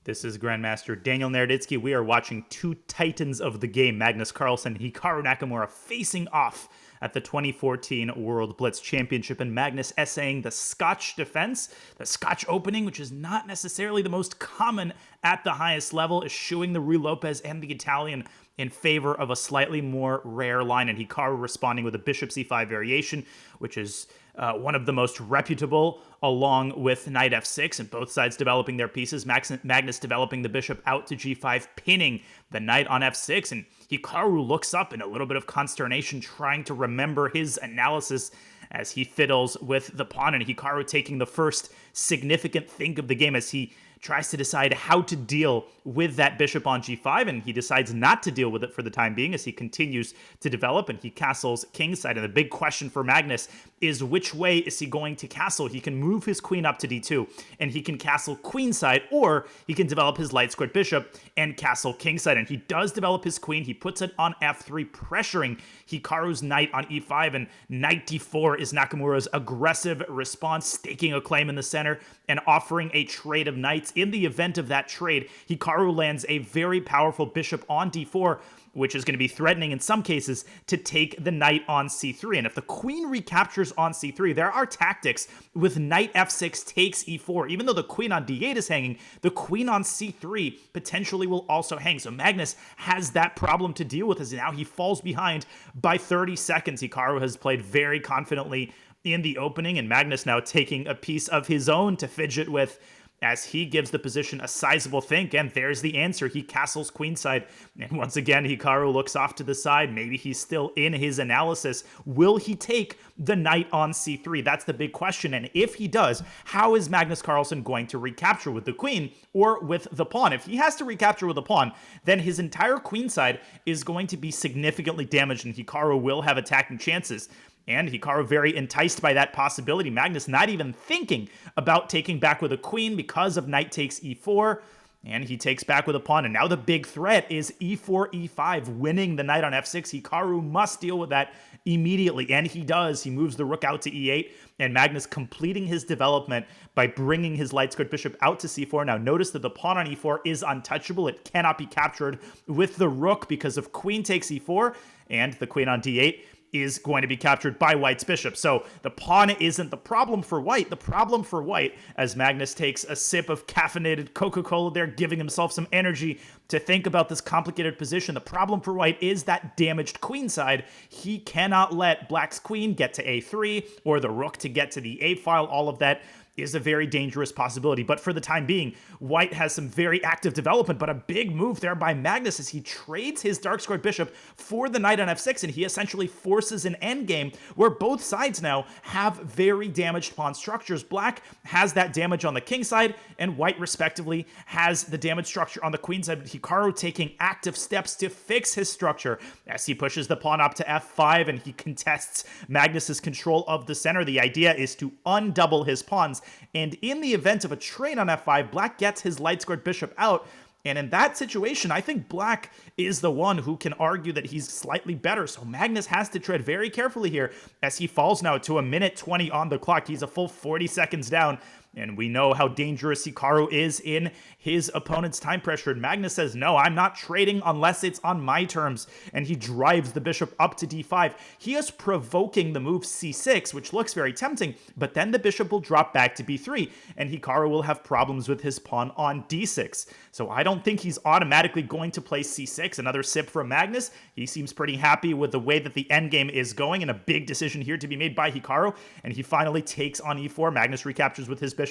This is Grandmaster Daniel Naroditsky. We are watching two titans of the game, Magnus Carlsen and Hikaru Nakamura, facing off at the 2014 World Blitz Championship, and Magnus essaying the Scotch defense, the Scotch opening, which is not necessarily the most common at the highest level, eschewing the Rui Lopez and the Italian in favor of a slightly more rare line, and Hikaru responding with a bishop c5 variation, which is one of the most reputable, along with knight f6, and both sides developing their pieces. Magnus developing the bishop out to g5, pinning the knight on f6, and Hikaru looks up in a little bit of consternation, trying to remember his analysis as he fiddles with the pawn, and Hikaru taking the first significant think of the game as he tries to decide how to deal with that bishop on g5, and he decides not to deal with it for the time being as he continues to develop, and he castles kingside. And the big question for Magnus is, which way is he going to castle? He can move his queen up to d2, and he can castle queenside, or he can develop his light squared bishop and castle kingside. And he does develop his queen. He puts it on f3, pressuring Hikaru's knight on e5, and knight d4 is Nakamura's aggressive response, staking a claim in the center and offering a trade of knights. In the event of that trade, Hikaru lands a very powerful bishop on d4, which is going to be threatening in some cases to take the knight on c3. And if the queen recaptures on c3, there are tactics with knight f6 takes e4. Even though the queen on d8 is hanging, the queen on c3 potentially will also hang. So Magnus has that problem to deal with as now he falls behind by 30 seconds. Hikaru has played very confidently in the opening, and Magnus now taking a piece of his own to fidget with as he gives the position a sizable think, and there's the answer. He castles queenside, and once again, Hikaru looks off to the side. Maybe he's still in his analysis. Will he take the knight on c3? That's the big question, and if he does, how is Magnus Carlsen going to recapture, with the queen or with the pawn? If he has to recapture with the pawn, then his entire queenside is going to be significantly damaged, and Hikaru will have attacking chances. And Hikaru very enticed by that possibility. Magnus not even thinking about taking back with a queen because of knight takes e4. And he takes back with a pawn. And now the big threat is e4, e5, winning the knight on f6. Hikaru must deal with that immediately. And he does. He moves the rook out to e8. And Magnus completing his development by bringing his light squared bishop out to c4. Now notice that the pawn on e4 is untouchable. It cannot be captured with the rook because of queen takes e4. And the queen on d8 is going to be captured by white's bishop. So the pawn isn't the problem for white. The problem for white, as Magnus takes a sip of caffeinated Coca-Cola there, giving himself some energy to think about this complicated position. The problem for white is that damaged queenside. He cannot let black's queen get to a3 or the rook to get to the a file. All of that is a very dangerous possibility. But for the time being, white has some very active development, but a big move there by Magnus as he trades his dark squared bishop for the knight on f6, and he essentially forces an endgame where both sides now have very damaged pawn structures. Black has that damage on the king side, and white respectively has the damage structure on the queen side. Hikaru taking active steps to fix his structure as he pushes the pawn up to f5, and he contests Magnus's control of the center. The idea is to undouble his pawns, and in the event of a trade on f5, black gets his light squared bishop out. And in that situation, I think black is the one who can argue that he's slightly better. So Magnus has to tread very carefully here as he falls now to a minute 20 on the clock. He's a full 40 seconds down. And we know how dangerous Hikaru is in his opponent's time pressure. And Magnus says, no, I'm not trading unless it's on my terms. And he drives the bishop up to d5. He is provoking the move c6, which looks very tempting, but then the bishop will drop back to b3, and Hikaru will have problems with his pawn on d6. So I don't think he's automatically going to play c6. Another sip from Magnus. He seems pretty happy with the way that the endgame is going, and a big decision here to be made by Hikaru. And he finally takes on e4. Magnus recaptures with his bishop,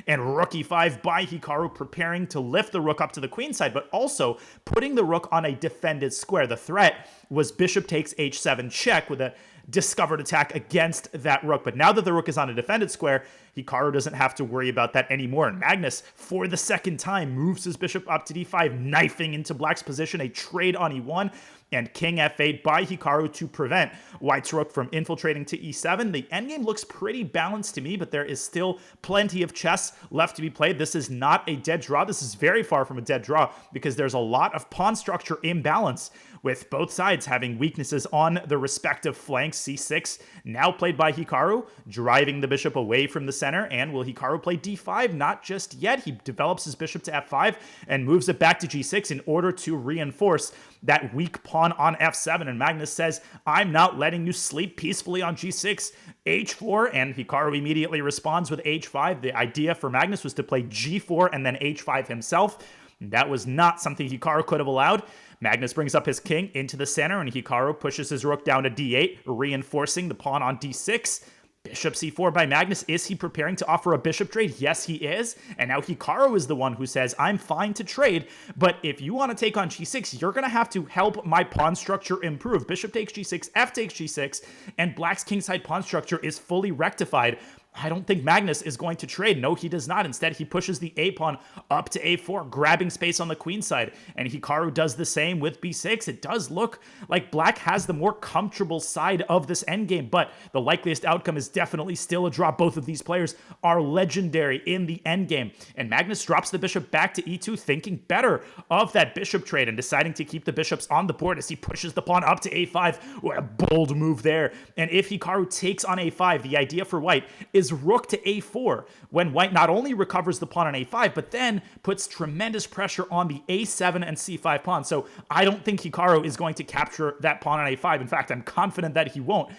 and rook e5 by Hikaru, preparing to lift the rook up to the queen side, but also putting the rook on a defended square. The threat was bishop takes h7 check with a discovered attack against that rook. But now that the rook is on a defended square, Hikaru doesn't have to worry about that anymore. And Magnus, for the second time, moves his bishop up to d5, knifing into black's position, a trade on e1, and king f8 by Hikaru to prevent white's rook from infiltrating to e7. The endgame looks pretty balanced to me, but there is still plenty of chess left to be played. This is not a dead draw. This is very far from a dead draw because there's a lot of pawn structure imbalance, with both sides having weaknesses on the respective flanks. flanks, c6, now played by Hikaru, driving the bishop away from the center. And will Hikaru play d5? Not just yet. He develops his bishop to f5 and moves it back to g6 in order to reinforce that weak pawn on f7. And Magnus says, I'm not letting you sleep peacefully on g6, h4, and Hikaru immediately responds with h5. The idea for Magnus was to play g4 and then h5 himself. That was not something Hikaru could have allowed. Magnus brings up his king into the center, and Hikaru pushes his rook down to d8, reinforcing the pawn on d6. Bishop c4 by Magnus. Is he preparing to offer a bishop trade? Yes, he is. And now Hikaru is the one who says, I'm fine to trade, but if you want to take on g6, you're going to have to help my pawn structure improve. Bishop takes g6, f takes g6, and black's kingside pawn structure is fully rectified. I don't think Magnus is going to trade. No, he does not. Instead, he pushes the a pawn up to a4, grabbing space on the queen side. And Hikaru does the same with b6. It does look like black has the more comfortable side of this endgame, but the likeliest outcome is definitely still a draw. Both of these players are legendary in the endgame. And Magnus drops the bishop back to e2, thinking better of that bishop trade and deciding to keep the bishops on the board as he pushes the pawn up to a5. What a bold move there. And if Hikaru takes on a5, the idea for white is rook to a4, when white not only recovers the pawn on a5, but then puts tremendous pressure on the a7 and c5 pawns. So I don't think Hikaru is going to capture that pawn on a5. In fact, I'm confident that he won't.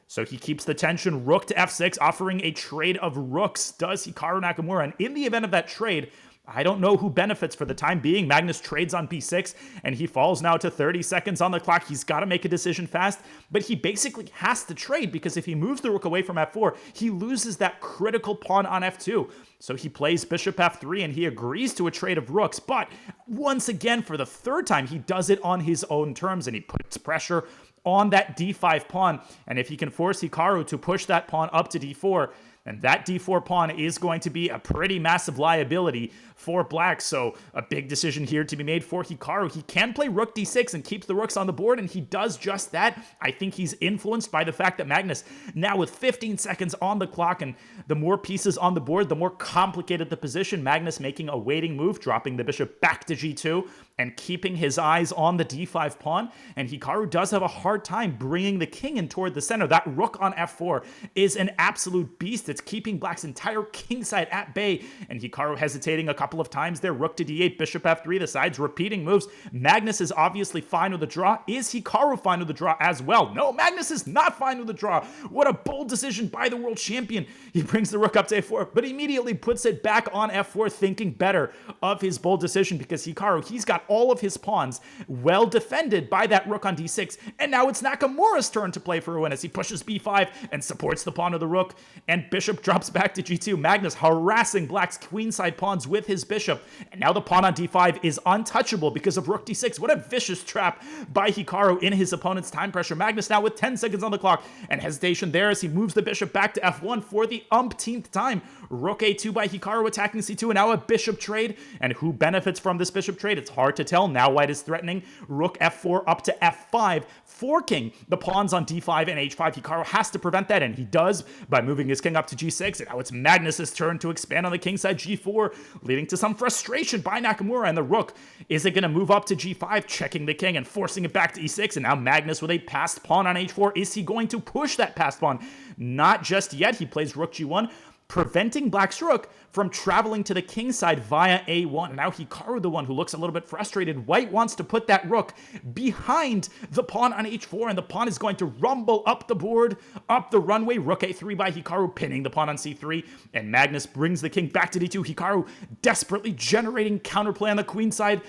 So he keeps the tension, rook to f6, offering a trade of rooks, does Hikaru Nakamura. And in the event of that trade, I don't know who benefits for the time being. Magnus trades on b6, and he falls now to 30 seconds on the clock. He's got to make a decision fast, but he basically has to trade because if he moves the rook away from f4, he loses that critical pawn on f2. So he plays bishop f3, and he agrees to a trade of rooks, but once again, for the third time, he does it on his own terms, and he puts pressure on that d5 pawn. And if he can force Hikaru to push that pawn up to d4, and that d4 pawn is going to be a pretty massive liability for black. So a big decision here to be made for Hikaru. He can play rook d6 and keeps the rooks on the board, and he does just that. I think he's influenced by the fact that Magnus, now with 15 seconds on the clock and the more pieces on the board, the more complicated the position. Magnus making a waiting move, dropping the bishop back to g2 and keeping his eyes on the d5 pawn. And Hikaru does have a hard time bringing the king in toward the center. That rook on f4 is an absolute beast. It's keeping black's entire kingside at bay, and Hikaru hesitating a couple of times there. Rook to d8, bishop f3, the sides repeating moves. Magnus is obviously fine with the draw. Is Hikaru fine with the draw as well? No, Magnus is not fine with the draw. What a bold decision by the world champion. He brings the rook up to a4, but immediately puts it back on f4, thinking better of his bold decision because Hikaru, he's got all of his pawns well defended by that rook on d6, and now it's Nakamura's turn to play for a win as he pushes b5 and supports the pawn of the rook, and bishop drops back to g2. Magnus harassing black's queenside pawns with his bishop, and now the pawn on d5 is untouchable because of rook d6. What a vicious trap by Hikaru in his opponent's time pressure. Magnus now with 10 seconds on the clock, and hesitation there as he moves the bishop back to f1 for the umpteenth time. Rook a2 by Hikaru attacking c2, and now a bishop trade. And who benefits from this bishop trade? It's hard to tell. Now white is threatening rook f4 up to f5, forking the pawns on d5 and h5. Hikaru has to prevent that, and he does by moving his king up to g6. And now it's Magnus's turn to expand on the kingside g4, leading to some frustration by Nakamura. And the rook, is it going to move up to g5, checking the king and forcing it back to e6? And now Magnus with a passed pawn on h4. Is he going to push that passed pawn? Not just yet. He plays rook g1, preventing black's rook from traveling to the king side via a1. And now Hikaru, the one who looks a little bit frustrated. White wants to put that rook behind the pawn on h4, and the pawn is going to rumble up the board, up the runway. Rook a3 by Hikaru, pinning the pawn on c3, and Magnus brings the king back to d2. Hikaru desperately generating counterplay on the queen side,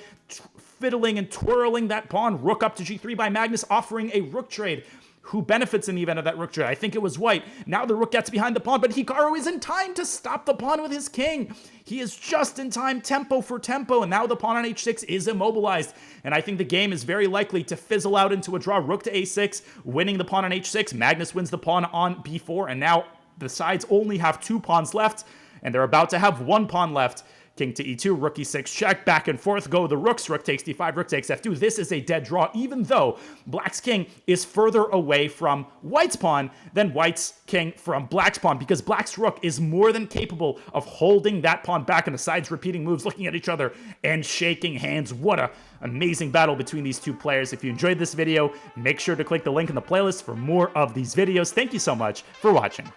fiddling and twirling that pawn. Rook up to g3 by Magnus, offering a rook trade. Who benefits in the event of that rook trade? I think it was white. Now the rook gets behind the pawn, but Hikaru is in time to stop the pawn with his king. He is just in time, tempo for tempo, and now the pawn on h6 is immobilized. And I think the game is very likely to fizzle out into a draw. Rook to a6, winning the pawn on h6. Magnus wins the pawn on b4, and now the sides only have 2 pawns left, and they're about to have 1 pawn left. king to e2, rook e6, check, back and forth go the rooks, rook takes d5, rook takes f2. This is a dead draw, even though black's king is further away from white's pawn than white's king from black's pawn, because black's rook is more than capable of holding that pawn back, and the sides repeating moves, looking at each other and shaking hands. What a amazing battle between these two players. If you enjoyed this video, make sure to click the link in the playlist for more of these videos. Thank you so much for watching.